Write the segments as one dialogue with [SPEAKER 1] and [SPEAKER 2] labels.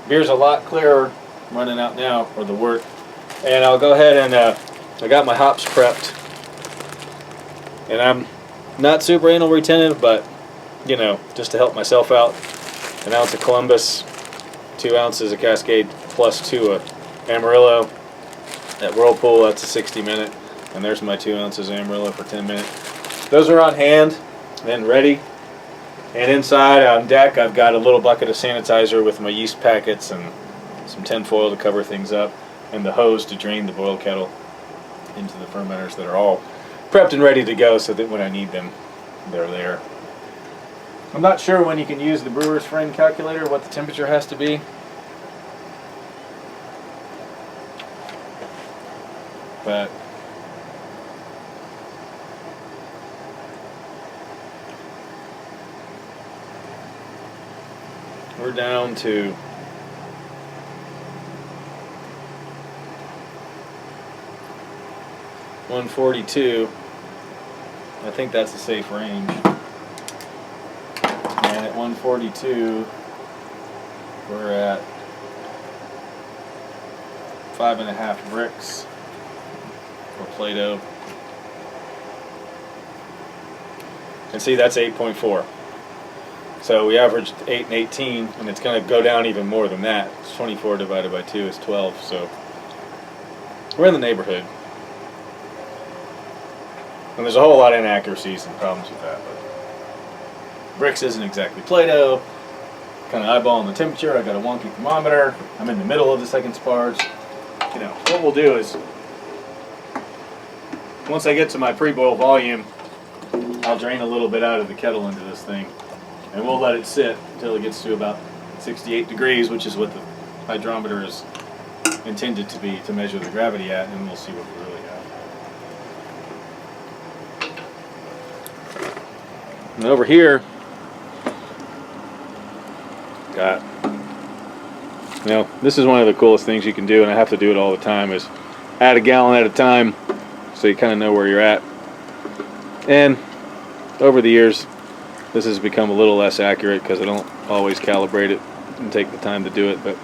[SPEAKER 1] Beer's a lot clearer running out now, or the wort. And I'll go ahead and I got my hops prepped. And I'm not super anal retentive, but you know, just to help myself out. An ounce of Columbus, 2 ounces of Cascade, plus 2 of Amarillo. At Whirlpool, that's a 60-minute. And there's my 2 ounces of Amarillo for 10 minutes. Those are on hand and ready. And inside on deck, I've got a little bucket of sanitizer with my yeast packets and some tin foil to cover things up, and the hose to drain the boil kettle into the fermenters that are all prepped and ready to go, so that when I need them, they're there. I'm not sure when you can use the brewer's friend calculator, what the temperature has to be. But we're down to 142. I think that's a safe range. And at 142, we're at 5.5 bricks for Play-Doh. And see, that's 8.4. So we averaged 8 and 18, and it's going to go down even more than that. It's 24 divided by 2 is 12, so we're in the neighborhood. And there's a whole lot of inaccuracies and problems with that. But bricks isn't exactly Play-Doh. Kind of eyeballing the temperature. I got a wonky thermometer. I'm in the middle of the second sparge. You know, what we'll do is, once I get to my pre-boil volume, I'll drain a little bit out of the kettle into this thing. And we'll let it sit until it gets to about 68 degrees, which is what the hydrometer is intended to be, to measure the gravity at, and we'll see what we really have. And over here, got, you know, this is one of the coolest things you can do, and I have to do it all the time, is add a gallon at a time, so you kind of know where you're at. And over the years, this has become a little less accurate because I don't always calibrate it and take the time to do it, but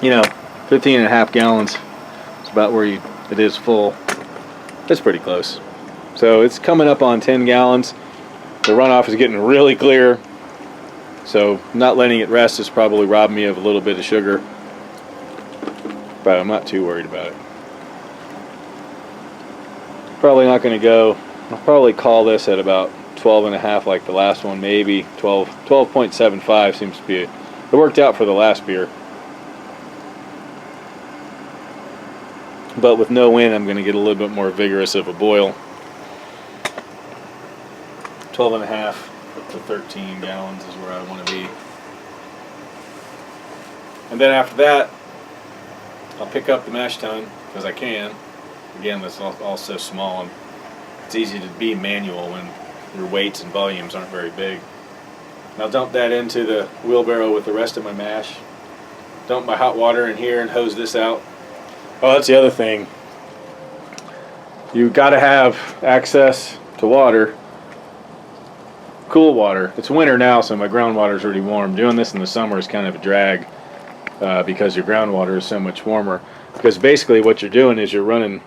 [SPEAKER 1] you know, 15.5 gallons is about where it is full. It's pretty close. So it's coming up on 10 gallons. The runoff is getting really clear, so not letting it rest has probably robbed me of a little bit of sugar, but I'm not too worried about it. Probably not going to go. I'll probably call this at about 12.5 like the last one, maybe 12.75 seems to be it. It worked out for the last beer. But with no wind, I'm going to get a little bit more vigorous of a boil. 12.5 to 13 gallons is where I want to be. And then after that, I'll pick up the mash tun, because I can. Again, that's all so small, and it's easy to be manual when your weights and volumes aren't very big. And I'll dump that into the wheelbarrow with the rest of my mash. Dump my hot water in here and hose this out. Oh, that's the other thing. You've got to have access to water, cool water. It's winter now, so my groundwater is already warm. Doing this in the summer is kind of a drag because your groundwater is so much warmer. Because basically what you're doing is you're running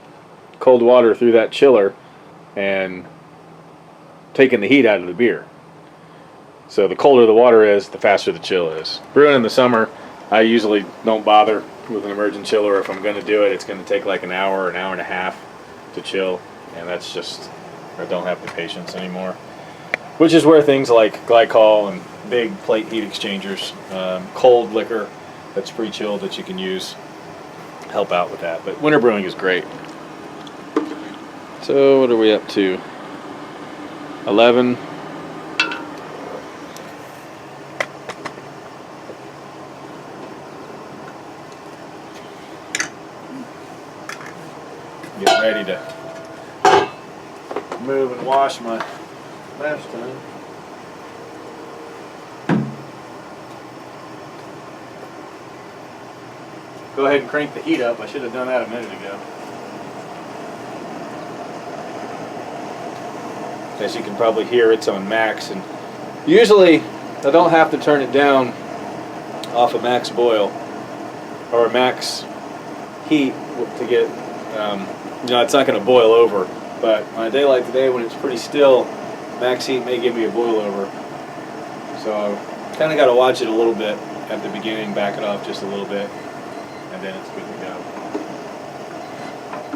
[SPEAKER 1] cold water through that chiller and taking the heat out of the beer. So the colder the water is, the faster the chill is. Brewing in the summer, I usually don't bother with an immersion chiller. If I'm going to do it, it's going to take like an hour and a half to chill, and that's just, I don't have the patience anymore. Which is where things like glycol and big plate heat exchangers, cold liquor that's pre-chilled that you can use, help out with that. But winter brewing is great. So what are we up to? 11. Get ready to move and wash my mash tun. Go ahead and crank the heat up. I should have done that a minute ago. As you can probably hear, it's on max, and usually I don't have to turn it down off a max boil or a max heat to get, it's not going to boil over. But on a day like today when it's pretty still, max heat may give me a boil over. So kind of got to watch it a little bit at the beginning, back it off just a little bit, and then it's good to go.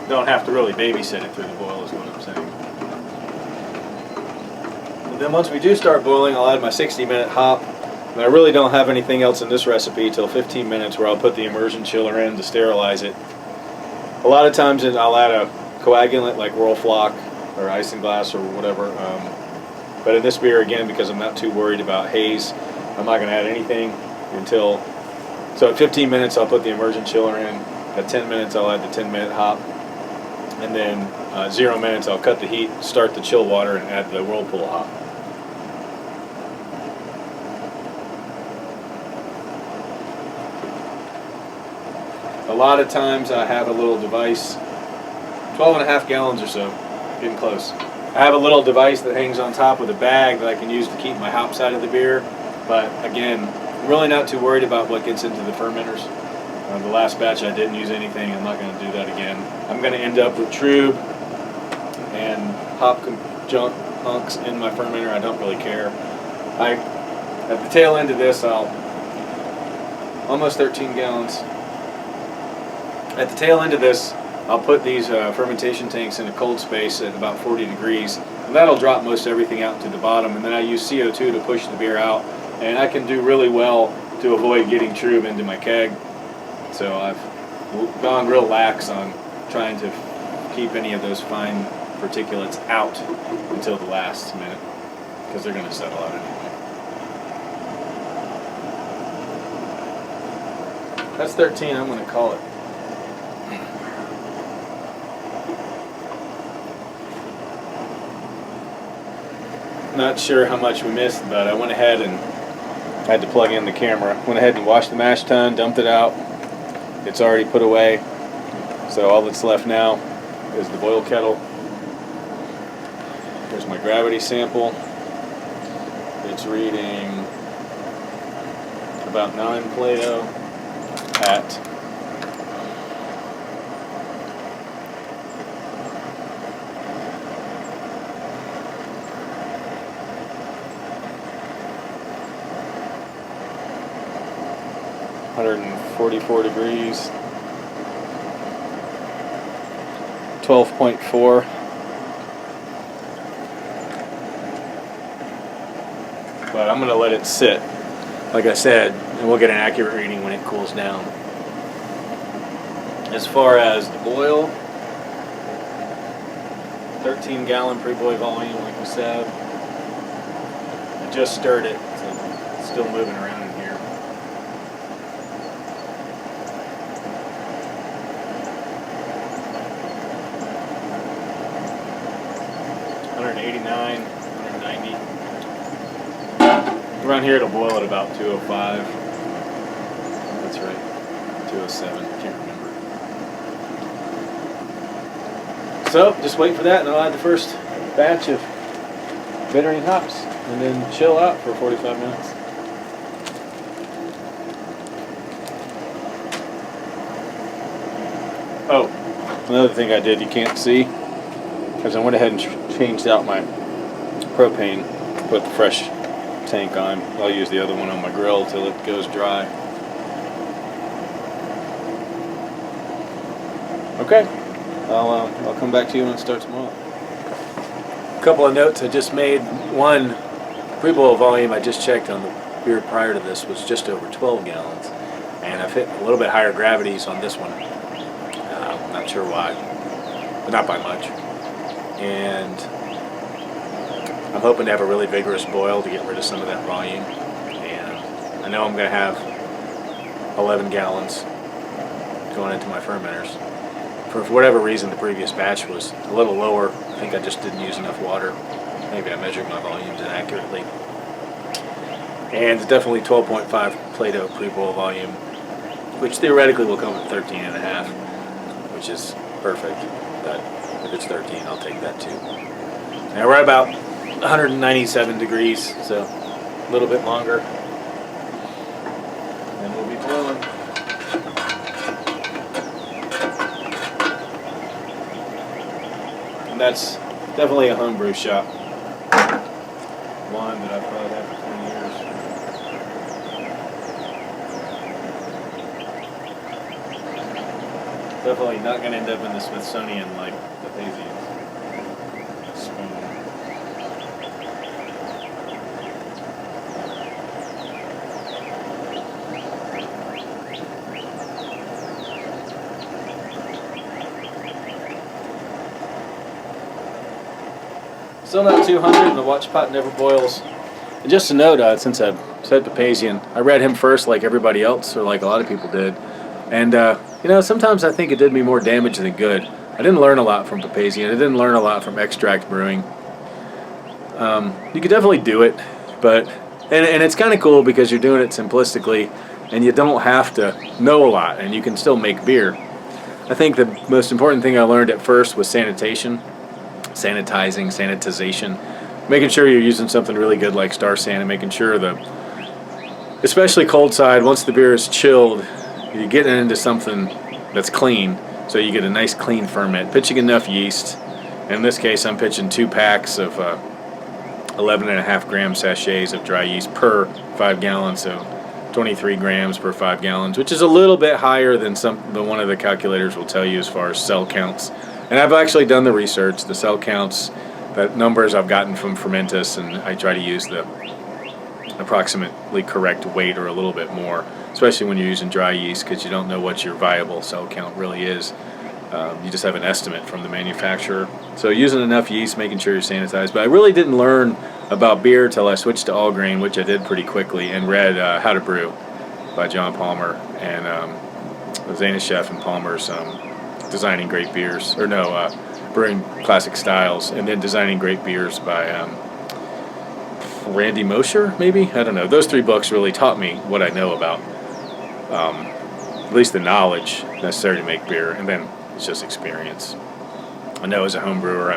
[SPEAKER 1] Don't have to really babysit it through the boil is what I'm saying. And then once we do start boiling, I'll add my 60-minute hop. And I really don't have anything else in this recipe till 15 minutes where I'll put the immersion chiller in to sterilize it. A lot of times I'll add a coagulant like Whirlfloc or isinglass or whatever. But in this beer, again, because I'm not too worried about haze, I'm not going to add anything until... So at 15 minutes, I'll put the immersion chiller in. At 10 minutes, I'll add the 10-minute hop. And then 0 minutes, I'll cut the heat, start the chill water, and add the Whirlpool hop. A lot of times I have a little device, 12.5 gallons or so, getting close. I have a little device that hangs on top with a bag that I can use to keep my hops out of the beer. But again, really not too worried about what gets into the fermenters. The last batch I didn't use anything. I'm not going to do that again. I'm going to end up with trub and hop junk hunks in my fermenter. I don't really care. At the tail end of this, almost 13 gallons. At the tail end of this, I'll put these fermentation tanks in a cold space at about 40 degrees. And that'll drop most everything out to the bottom. And then I use CO2 to push the beer out. And I can do really well to avoid getting trub into my keg. So I've gone real lax on trying to keep any of those fine particulates out until the last minute, because they're going to settle out anyway. That's 13. I'm going to call it. Not sure how much we missed, but I went ahead and had to plug in the camera. Went ahead and washed the mash tun, dumped it out. It's already put away. So all that's left now is the boil kettle. Here's my gravity sample. It's reading about 9 Plato at 144 degrees, 12.4. But I'm going to let it sit, like I said, and we'll get an accurate reading when it cools down. As far as the boil, 13-gallon pre-boil volume, like we said. I just stirred it, so it's still moving around in here. Around here it'll boil at about 205. That's right, 207, I can't remember. So, just wait for that and I'll add the first batch of bittering hops and then chill out for 45 minutes. Oh, another thing I did you can't see, because I went ahead and changed out my propane, put the fresh tank on. I'll use the other one on my grill till it goes dry. Okay, I'll come back to you when it starts tomorrow. A couple of notes I just made. One, pre-boil volume I just checked on the beer prior to this was just over 12 gallons, and I've hit a little bit higher gravities on this one. Not sure why, but not by much. And I'm hoping to have a really vigorous boil to get rid of some of that volume. And I know I'm going to have 11 gallons going into my fermenters. For whatever reason, the previous batch was a little lower. I think I just didn't use enough water. Maybe I measured my volumes inaccurately. And it's definitely 12.5 Plato pre-boil volume, which theoretically will come at 13.5, which is perfect. But if it's 13, I'll take that too. Now we're at about 197 degrees, so a little bit longer. and we'll be blowing. And that's definitely a homebrew shop. One that I've probably had for 20 years. Definitely not going to end up in the Smithsonian like the Papazian spoon. Still not 200, and the watch pot never boils. And just a note, since I said Papazian, I read him first like everybody else, or like a lot of people did. And, you know, sometimes I think it did me more damage than good. I didn't learn a lot from Papazian. I didn't learn a lot from extract brewing. You could definitely do it, but, and it's kind of cool because you're doing it simplistically, and you don't have to know a lot, and you can still make beer. I think the most important thing I learned at first was sanitization, making sure you're using something really good like Star San, and making sure especially cold side, once the beer is chilled, you're getting into something that's clean, so you get a nice clean ferment. Pitching enough yeast. In this case, I'm pitching 2 packs of 11.5 gram sachets of dry yeast per 5 gallons, so 23 grams per 5 gallons, which is a little bit higher than one of the calculators will tell you as far as cell counts. And I've actually done the research. The cell counts, the numbers I've gotten from Fermentus, and I try to use the approximately correct weight or a little bit more, especially when you're using dry yeast, because you don't know what your viable cell count really is. You just have an estimate from the manufacturer. So using enough yeast, making sure you're sanitized. But I really didn't learn about beer till I switched to all grain, which I did pretty quickly, and read How to Brew by John Palmer and Zanishev and Palmer's Designing Great Beers, or no, Brewing Classic Styles, and then Designing Great Beers by Randy Mosher, maybe? I don't know. Those 3 books really taught me what I know about, at least the knowledge necessary to make beer, and then it's just experience. I know as a home brewer,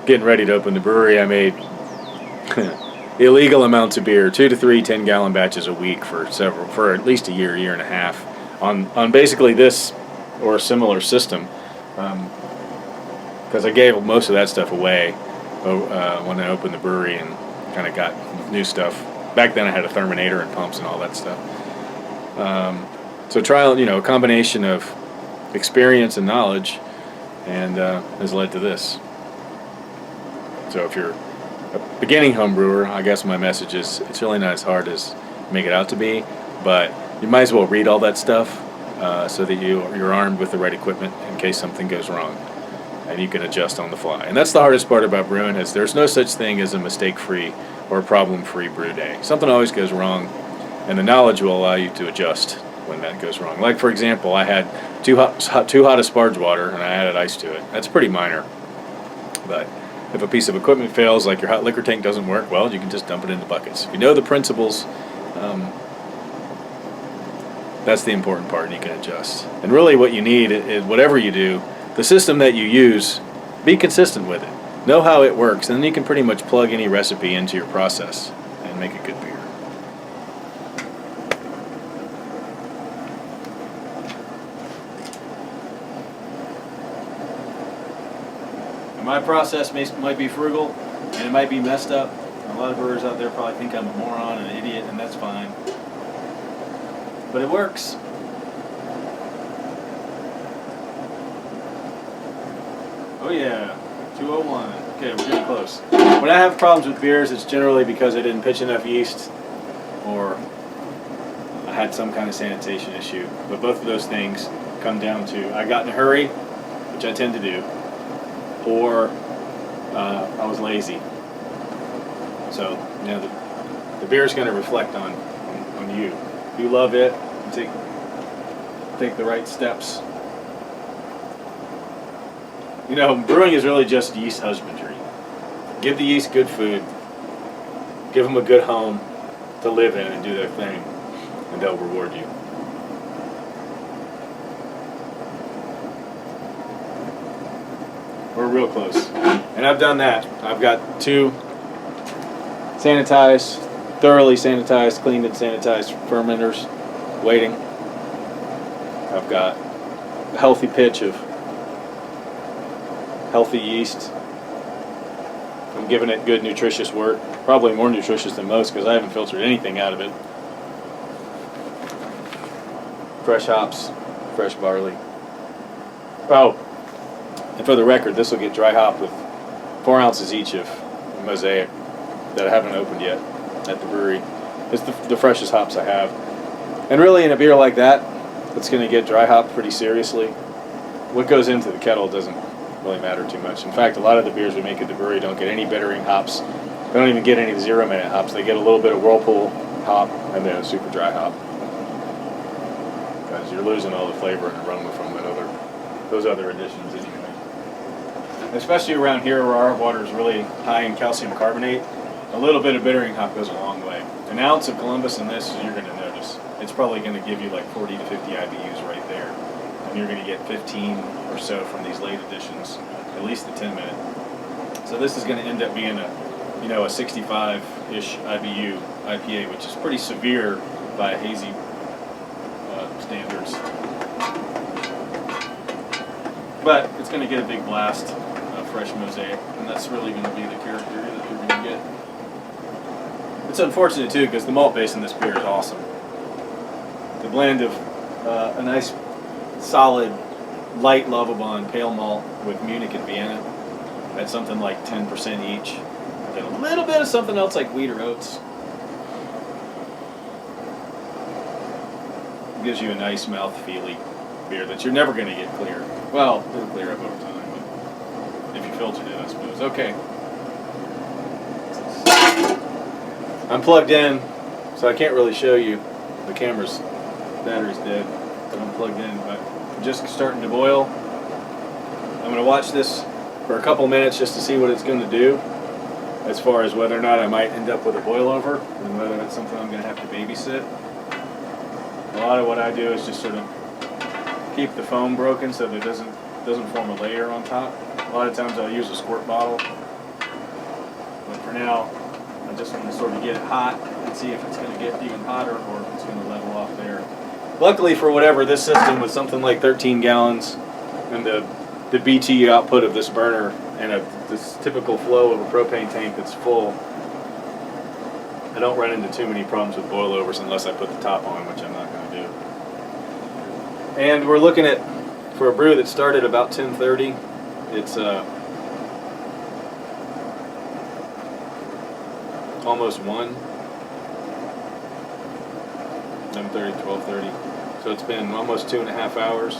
[SPEAKER 1] getting ready to open the brewery, I made illegal amounts of beer, 2 to 3 10-gallon batches a week for at least a year and a half, on basically this or a similar system, because I gave most of that stuff away when I opened the brewery and kind of got new stuff. Back then I had a Therminator and pumps and all that stuff. So trial, a combination of experience and knowledge, and has led to this. So if you're a beginning home brewer, I guess my message is it's really not as hard as you make it out to be, but you might as well read all that stuff so that you're armed with the right equipment in case something goes wrong, and you can adjust on the fly. And that's the hardest part about brewing, is there's no such thing as a mistake-free or problem-free brew day. Something always goes wrong, and the knowledge will allow you to adjust when that goes wrong. Like, for example, I had too hot asparge water, and I added ice to it. That's pretty minor. But if a piece of equipment fails, like your hot liquor tank doesn't work, well, you can just dump it into buckets. If you know the principles, that's the important part, and you can adjust. And really what you need is, whatever you do, the system that you use, be consistent with it. Know how it works, and then you can pretty much plug any recipe into your process and make a good beer. My process might be frugal, and it might be messed up. A lot of brewers out there probably think I'm a moron and an idiot, and that's fine. But it works. Oh yeah, 201. Okay, we're getting close. When I have problems with beers, it's generally because I didn't pitch enough yeast, or I had some kind of sanitation issue. But both of those things come down to I got in a hurry, which I tend to do, or I was lazy. So, the beer is going to reflect on you. If you love it, take the right steps. Brewing is really just yeast husbandry. Give the yeast good food. Give them a good home to live in and do their thing, and they'll reward you. We're real close. And I've done that. I've got 2 sanitized thoroughly sanitized, cleaned and sanitized fermenters waiting. I've got a healthy pitch of healthy yeast. I'm giving it good nutritious work, probably more nutritious than most because I haven't filtered anything out of it. Fresh hops, fresh barley. Oh, and for the record, this will get dry hopped with 4 ounces each of Mosaic that I haven't opened yet at the brewery. It's the freshest hops I have. And really in a beer like that, it's going to get dry hopped pretty seriously. What goes into the kettle doesn't really matter too much. In fact, a lot of the beers we make at the brewery don't get any bittering hops. They don't even get any 0 minute hops. They get a little bit of Whirlpool hop and then a super dry hop. Because you're losing all the flavor and aroma from those other additions anyway. Especially around here where our water is really high in calcium carbonate, a little bit of bittering hop goes a long way. An ounce of Columbus in this, you're going to notice. It's probably going to give you like 40 to 50 IBUs right there. And you're going to get 15 or so from these late additions, at least the 10 minute. So this is going to end up being a 65-ish IBU IPA, which is pretty severe by hazy standards. But it's going to get a big blast of fresh Mosaic, and that's really going to be the character that you're going to get. It's unfortunate too because the malt base in this beer is awesome. The blend of a nice solid light Lovibond pale malt with Munich and Vienna at something like 10% each, and then a little bit of something else like wheat or oats. It gives you a nice mouth-feely beer that you're never going to get clear. Well, it'll clear up over time, but if you filtered it, I suppose. Okay. I'm plugged in, so I can't really show you. The camera's battery's dead, but I'm plugged in. But I'm just starting to boil. I'm going to watch this for a couple minutes just to see what it's going to do, as far as whether or not I might end up with a boil over, and whether it's something I'm going to have to babysit. A lot of what I do is just sort of keep the foam broken so that it doesn't form a layer on top. A lot of times I'll use a squirt bottle, but for now I just want to sort of get it hot and see if it's going to get even hotter or if it's going to level off there. Luckily for whatever, this system with something like 13 gallons and the BT output of this burner and this typical flow of a propane tank that's full, I don't run into too many problems with boilovers unless I put the top on, which I'm not going to do. And we're looking at, for a brew that started about 10:30, it's almost 1. 11:30, 12:30. So it's been almost 2.5 hours,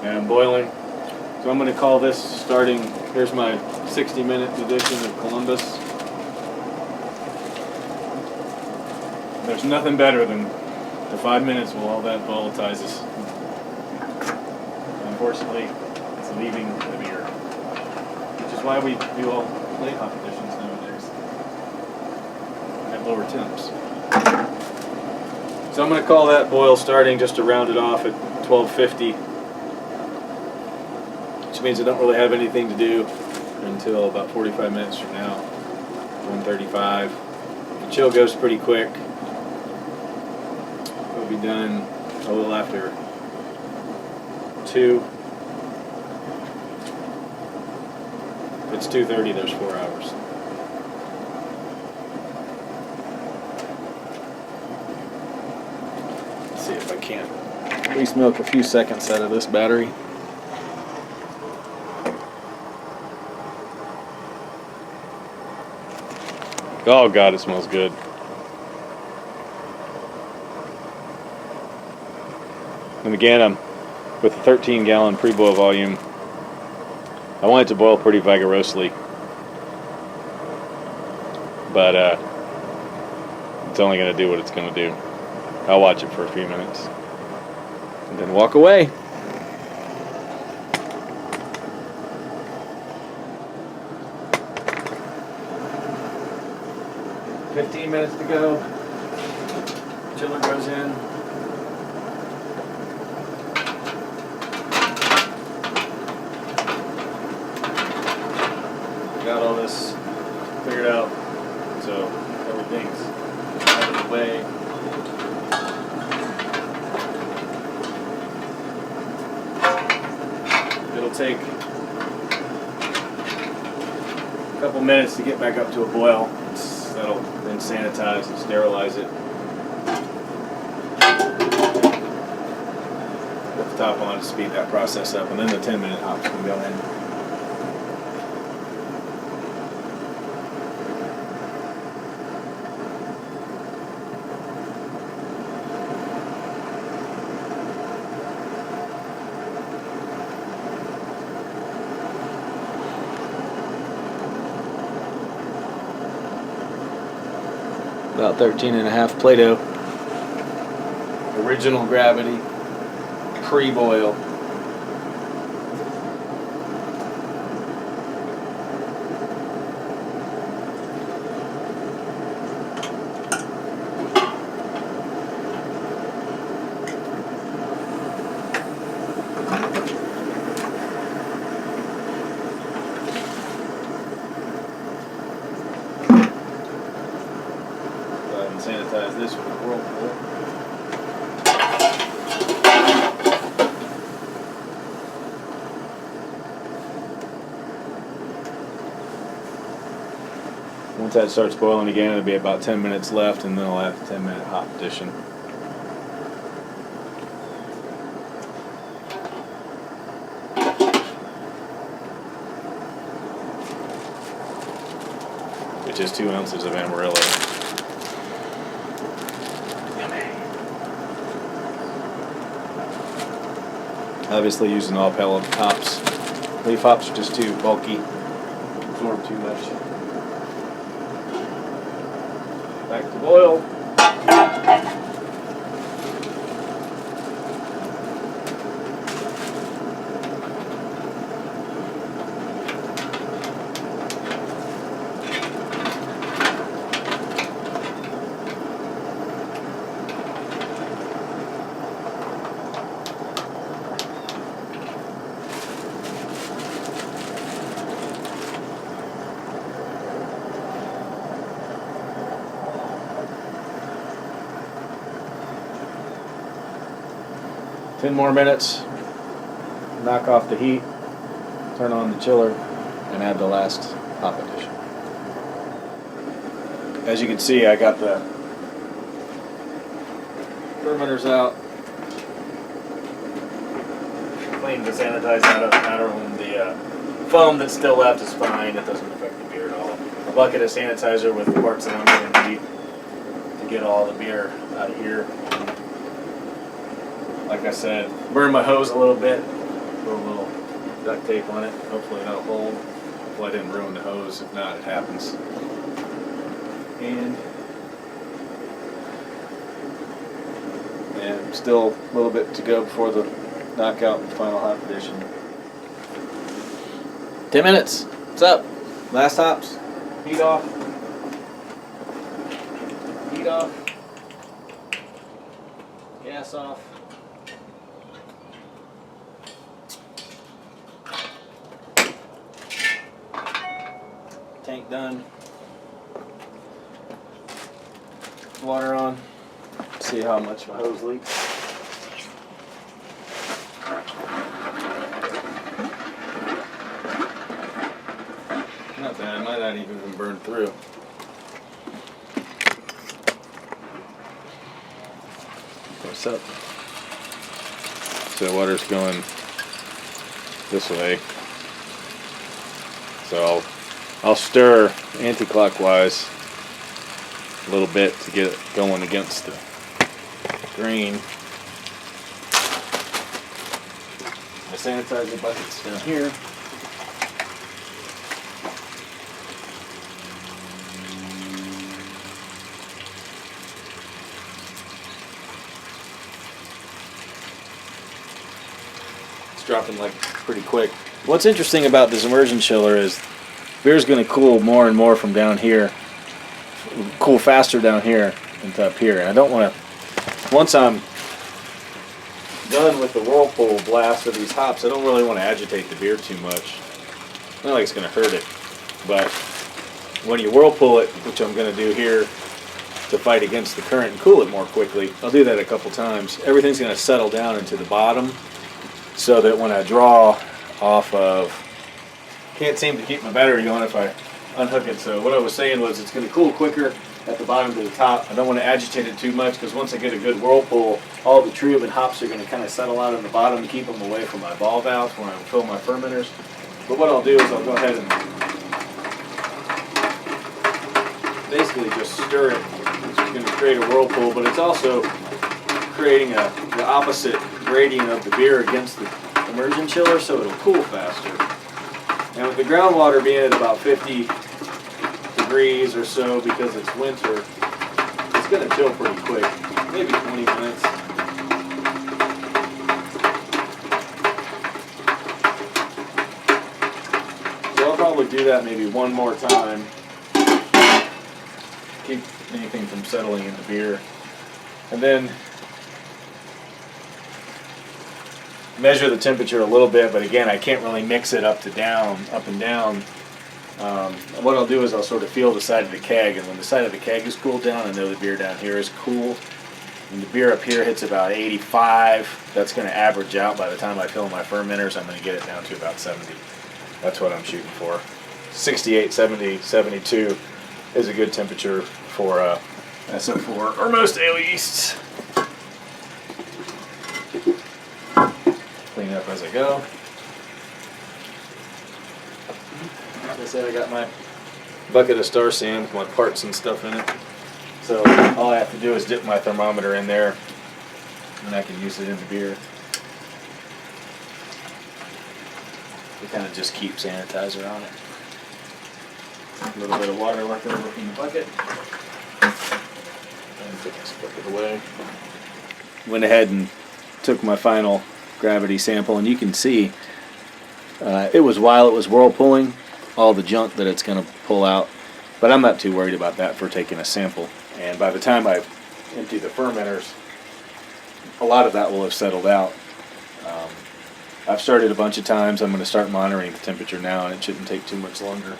[SPEAKER 1] and I'm boiling. So I'm going to call this starting. Here's my 60-minute edition of Columbus. There's nothing better than the 5 minutes while all that volatilizes. Unfortunately, it's leaving the beer, which is why we do all late hop editions nowadays at lower temps. So I'm going to call that boil starting just to round it off at 1250, which means I don't really have anything to do until about 45 minutes from now, 1:35. The chill goes pretty quick. We'll be done a little after 2. If it's 2:30, there's 4 hours. Let's see if I can't at least milk a few seconds out of this battery. Oh God, it smells good. And again, I'm with a 13-gallon pre-boil volume. I want it to boil pretty vigorously, but it's only going to do what it's going to do. I'll watch it for a few minutes and then walk away. "15 minutes to go. Chiller goes in. Got all this figured out, so everything's away. It'll take a couple minutes to get back up to a boil. That'll then sanitize and sterilize it. Put the top on to speed that process up, and then the 10-minute hops can go in. About 13.5 Play-Doh. Original gravity. Pre-boil. Sanitize this with a whirlpool. Once that starts boiling again, it'll be about 10 minutes left, and then I'll have the 10-minute hop addition. Which is 2 ounces of Amarillo. Obviously using all pellet hops. Leaf hops are just too bulky, absorb too much. Back to boil. Ten more minutes, knock off the heat, turn on the chiller, and add the last hop addition. As you can see, I got the fermenters out, cleaned the sanitize out of the matter, and the foam that's still left is fine. It doesn't affect the beer at all. A bucket of sanitizer with the parts that I'm going to need to get all the beer out of here. Like I said, burn my hose a little bit, put a little duct tape on it, hopefully that'll hold. Hopefully I didn't ruin the hose, if not it happens. And still a little bit to go before the knockout and final hop addition. 10 minutes, what's up? Last hops, heat off. Heat off. Gas off. Tank done. Water on. See how much my hose leaks. Not bad. It might not even been burned through. What's up? So water's going this way. So I'll stir anti-clockwise a little bit to get it going against the grain. My sanitizer bucket's down here. It's dropping like pretty quick. What's interesting about this immersion chiller is beer's going to cool more and more from down here. Cool faster down here than up here. And I don't want to, once I'm done with the whirlpool blast of these hops, I don't really want to agitate the beer too much. Not like it's going to hurt it, but when you whirlpool it, which I'm going to do here to fight against the current and cool it more quickly. I'll do that a couple times. Everything's going to settle down into the bottom so that when I draw off of, can't seem to keep my battery going if I unhook it. So what I was saying was it's going to cool quicker at the bottom to the top. I don't want to agitate it too much because once I get a good whirlpool, all the trube and hops are going to kind of settle out in the bottom to keep them away from my ball valves when I fill my fermenters. But what I'll do is I'll go ahead and basically just stir it. It's going to create a whirlpool, but it's also creating the opposite gradient of the beer against the immersion chiller, so it'll cool faster. And with the groundwater being at about 50 degrees or so because it's winter, it's going to chill pretty quick, maybe 20 minutes. So I'll probably do that maybe one more time. Keep anything from settling in the beer. And then measure the temperature a little bit, but again, I can't really mix it up and down. What I'll do is I'll sort of feel the side of the keg, and when the side of the keg is cooled down, I know the beer down here is cool. When the beer up here hits about 85, that's going to average out. By the time I fill my fermenters, I'm going to get it down to about 70. That's what I'm shooting for. 68, 70, 72 is a good temperature for SO4 or most ale yeasts. Clean up as I go. As I said, I got my bucket of Star Sand with my parts and stuff in it. So all I have to do is dip my thermometer in there and I can use it in the beer. We kind of just keep sanitizer on it. A little bit of water left over from the bucket. And put this bucket away. Went ahead and took my final gravity sample, and you can see it was while it was whirlpooling all the junk that it's going to pull out, but I'm not too worried about that for taking a sample. And by the time I empty the fermenters, a lot of that will have settled out. I've started a bunch of times. I'm going to start monitoring the temperature now, and it shouldn't take too much longer.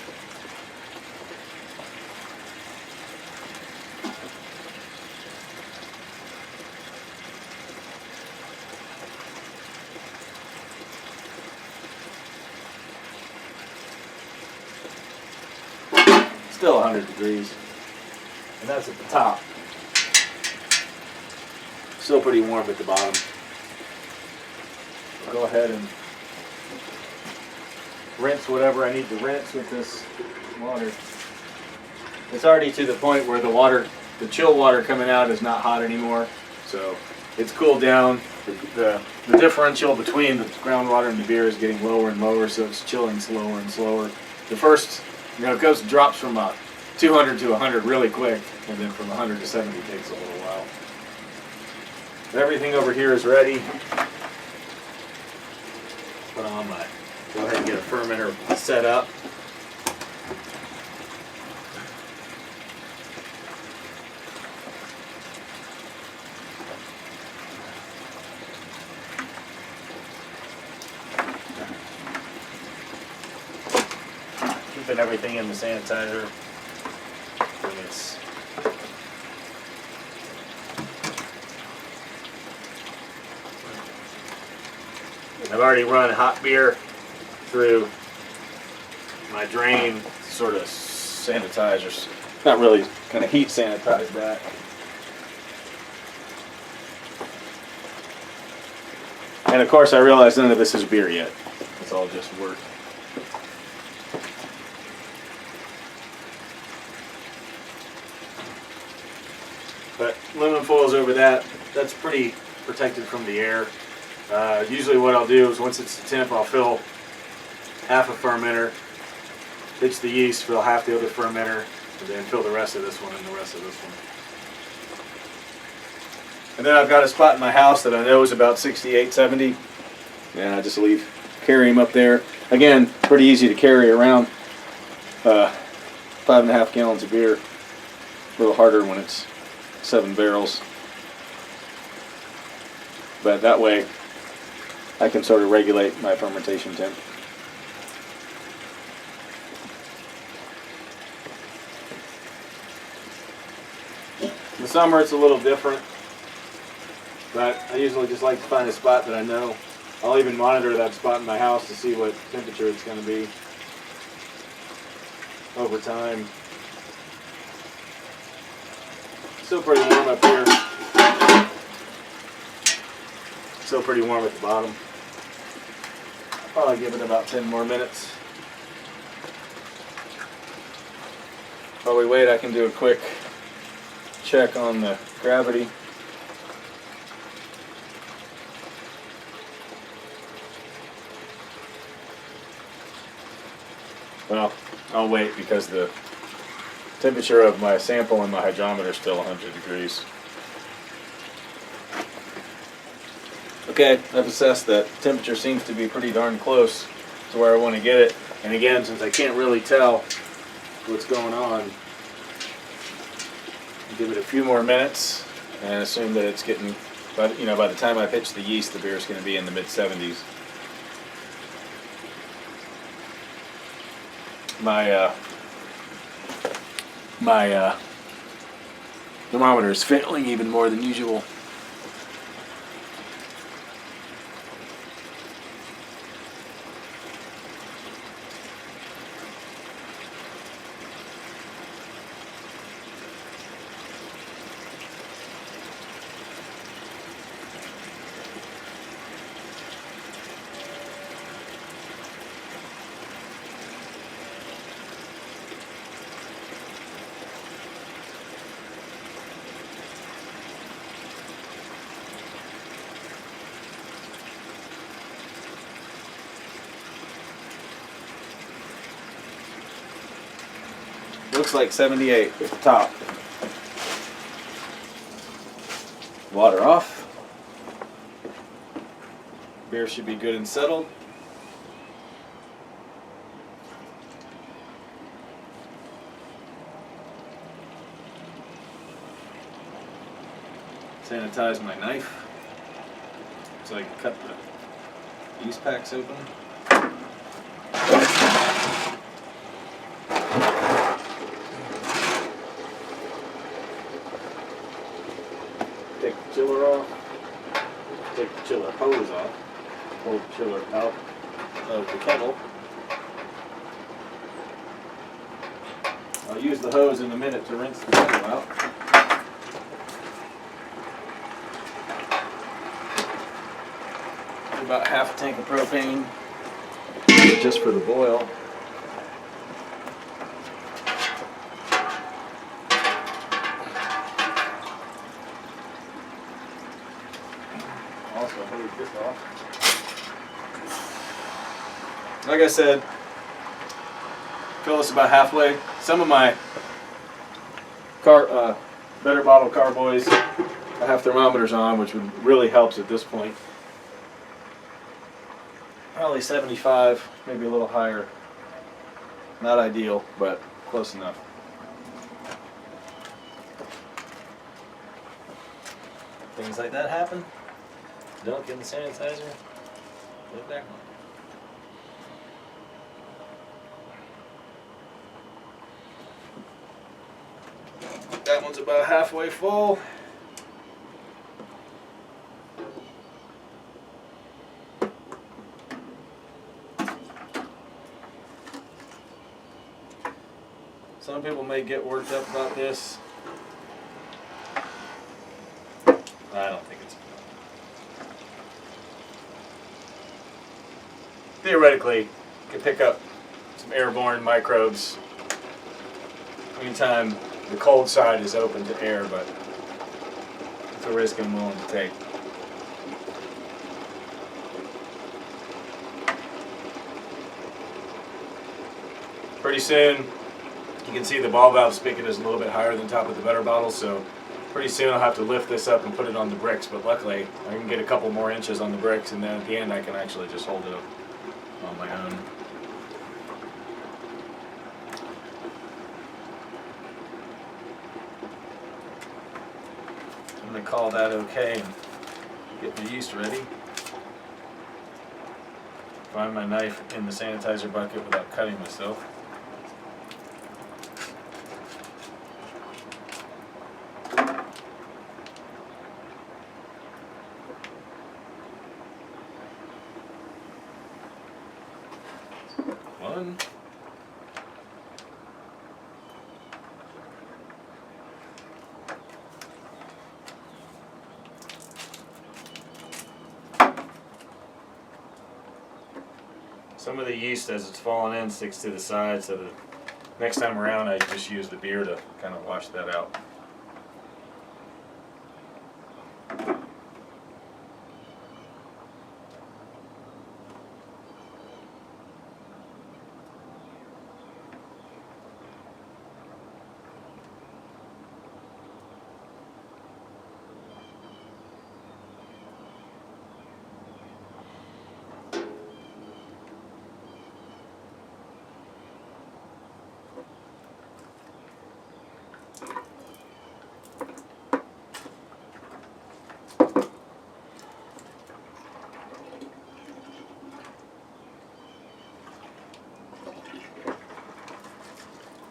[SPEAKER 1] Still 100 degrees, and that's at the top. Still pretty warm at the bottom. I'll go ahead and rinse whatever I need to rinse with this water. It's already to the point where the chill water coming out is not hot anymore, so it's cooled down. The differential between the groundwater and the beer is getting lower and lower, so it's chilling slower and slower. The first, it drops from 200 to 100 really quick, and then from 100 to 70 takes a little while. Everything over here is ready. Put on go ahead and get a fermenter set up. Keeping everything in the sanitizer. I've already run hot beer through my drain to sort of sanitize, or not really, kind of heat sanitize that. And of course I realize none of this is beer yet. It's all just work. But aluminum foil's over that. That's pretty protected from the air. Usually what I'll do is once it's the temp, I'll fill half a fermenter, ditch the yeast, fill half the other fermenter, and then fill the rest of this one and the rest of this one. And then I've got a spot in my house that I know is about 68, 70, and I just carry them up there. Again, pretty easy to carry around. 5.5 gallons of beer. A little harder when it's 7 barrels. But that way I can sort of regulate my fermentation temp. summer it's a little different, but I usually just like to find a spot that I know. I'll even monitor that spot in my house to see what temperature it's going to be over time. Still pretty warm up here. Still pretty warm at the bottom. I'll probably give it about 10 more minutes. While we wait, I can do a quick check on the gravity. Well, I'll wait because the temperature of my sample and my hydrometer is still 100 degrees. Okay, I've assessed that temperature seems to be pretty darn close to where I want to get it. And again, since I can't really tell what's going on, I'll give it a few more minutes and assume that it's getting, by the time I pitch the yeast, the beer is going to be in the mid-70s. My thermometer is failing even more than usual. Looks like 78 at the top. Water off. Beer should be good and settled. Sanitize my knife so I can cut the yeast packs open. Take the chiller off. Take the chiller hose off. Pull the chiller out of the kettle. I'll use the hose in a minute to rinse the kettle out. About half a tank of propane just for the boil. Also hose this off. Like I said, fill this about halfway. Some of my better bottle carboys I have thermometers on, which would really helps at this point. Probably 75, maybe a little higher. Not ideal, but close enough. Things like that happen. Don't get the sanitizer. Put it back on. That one's about halfway full. Some people may get worked up about this. I don't think it's a problem. Theoretically, you could pick up some airborne microbes anytime the cold side is open to air, but it's a risk I'm willing to take. Pretty soon, you can see the ball valve spigot is a little bit higher than top of the better bottle, so pretty soon I'll have to lift this up and put it on the bricks, but luckily I can get a couple more inches on the bricks, and then at the end I can actually just hold it up on my own. I'm going to call that okay and get the yeast ready. Find my knife in the sanitizer bucket without cutting myself. one. Some of the yeast, as it's falling in, sticks to the side, so the next time around I just use the beer to kind of wash that out.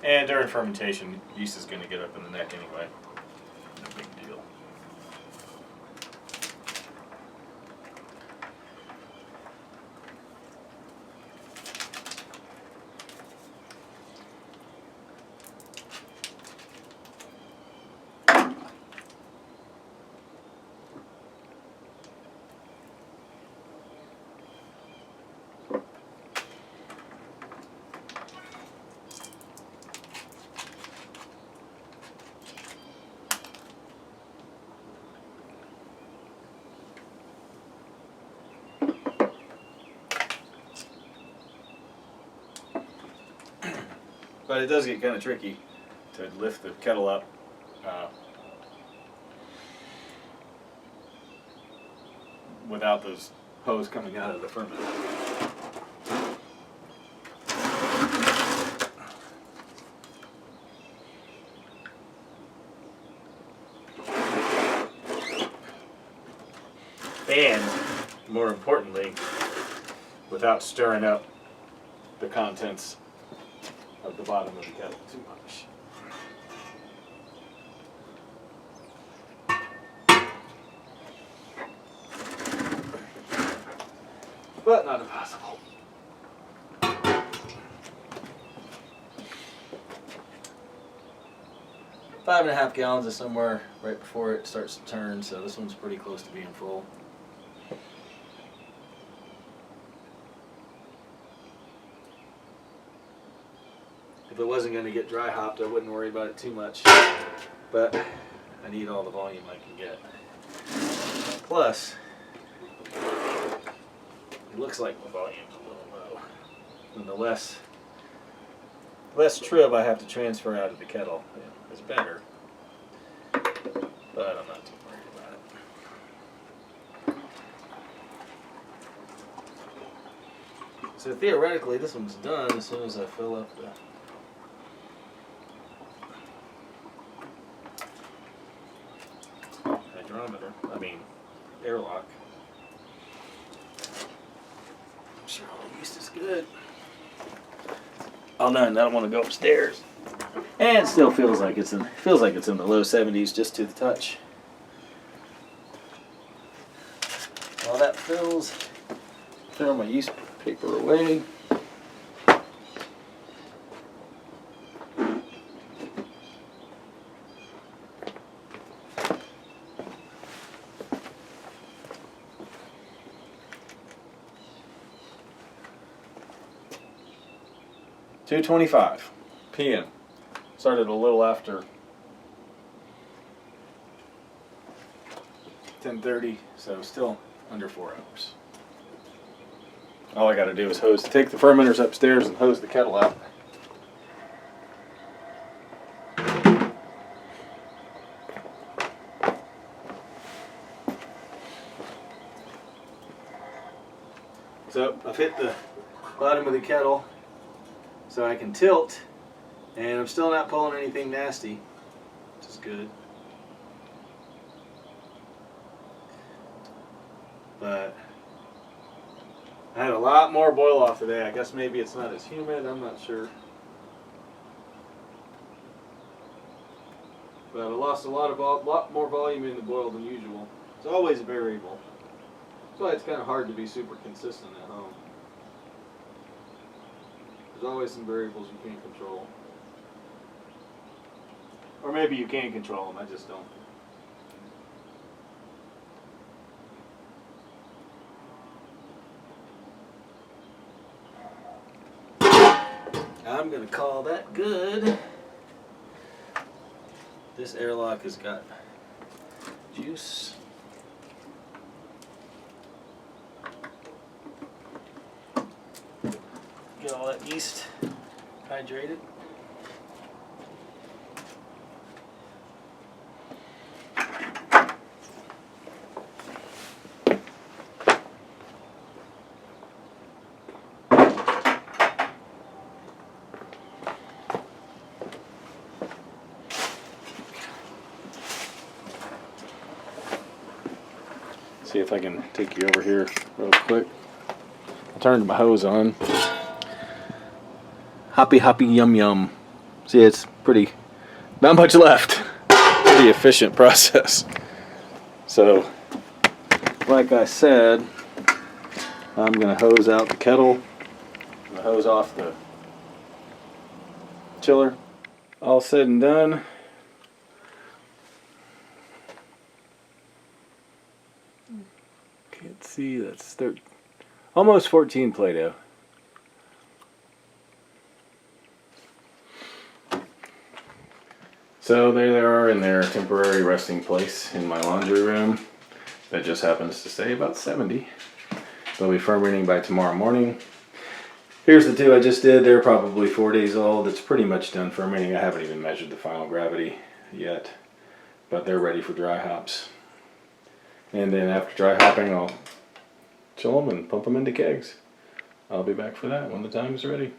[SPEAKER 1] And during fermentation, yeast is going to get up in the neck anyway. No big deal. But it does get kind of tricky to lift the kettle up without those hose coming out of the ferment. And, more importantly, without stirring up the contents of the bottom of the kettle too much. But not impossible. 5.5 gallons is somewhere right before it starts to turn, so this one's pretty close to being full. If it wasn't going to get dry hopped, I wouldn't worry about it too much, but I need all the volume I can get. Plus, it looks like the volume's a little low, and the less trib I have to transfer out of the kettle is better, but I'm not too worried about it. So theoretically, this one's done as soon as I fill up the airlock. I'm sure all the yeast is good. Oh no, I don't want to go upstairs. And it still feels like it's in the low 70s just to the touch. While that fills, throw my yeast paper away. .2:25 p.m. Started a little after 10:30, so still under 4 hours. All I got to do is take the fermenters upstairs and hose the kettle out. So I've hit the bottom of the kettle so I can tilt, and I'm still not pulling anything nasty, which is good. But I had a lot more boil off today. I guess maybe it's not as humid, I'm not sure. But I lost a lot more volume in the boil than usual. It's always variable. That's why it's kind of hard to be super consistent at home. There's always some variables you can't control. Or maybe you can control them, I just don't. I'm gonna call that good. This airlock has got juice. Get all that yeast hydrated. See if I can take you over here real quick. I turned my hose on. Hoppy hoppy yum yum. See, it's pretty, not much left. Pretty efficient process. So, like I said, I'm gonna hose out the kettle. I'm gonna hose off the chiller. All said and done. Can't see, that's almost 14 Play-Doh. So there they are in their temporary resting place in my laundry room. That just happens to say about 70. They'll be fermenting by tomorrow morning. Here's the two I just did. They're probably 4 days old. It's pretty much done fermenting. I haven't even measured the final gravity yet, but they're ready for dry hops. And then after dry hopping, I'll chill them and pump them into kegs. I'll be back for that when the time is ready.